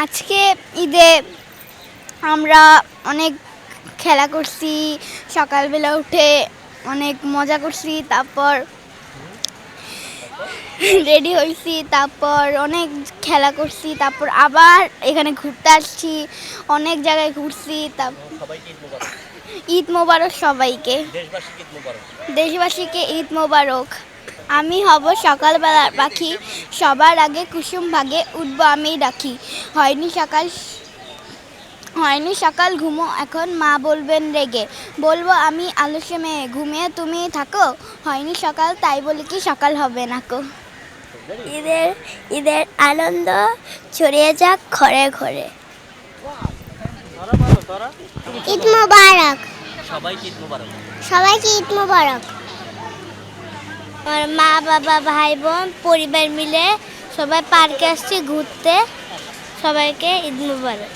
আজকে ঈদে আমরা অনেক খেলা করছি, সকালবেলা উঠে অনেক মজা করছি, তারপর রেডি হয়েছি, তারপর অনেক খেলা করছি, তারপর আবার এখানে ঘুরতে আসছি, অনেক জায়গায় ঘুরছি। ঈদ মোবারক সবাইকে, দেশবাসীকে ঈদ মোবারক। আমি হব সকালবেলার পাখি, সবার আগে কুসুম ভাগে উঠবো আমি ডাকি। হয়নি সকাল ঘুমো এখন মা বলবেন রেগে, বলবো আমি আলসে মেয়ে ঘুমিয়ে তুমি থাকো। হয়নি সকাল তাই বলি কি সকাল হবে না কো। ঈদের ঈদের আনন্দ ছড়িয়ে যাক ঘরে ঘরে। ঈদ মোবারক। সবাইকে ঈদ মোবারক। আমার মা বাবা ভাই বোন পরিবার মিলে সবাই পার্কে আসছি ঘুরতে। সবাইকে ঈদ মোবারক।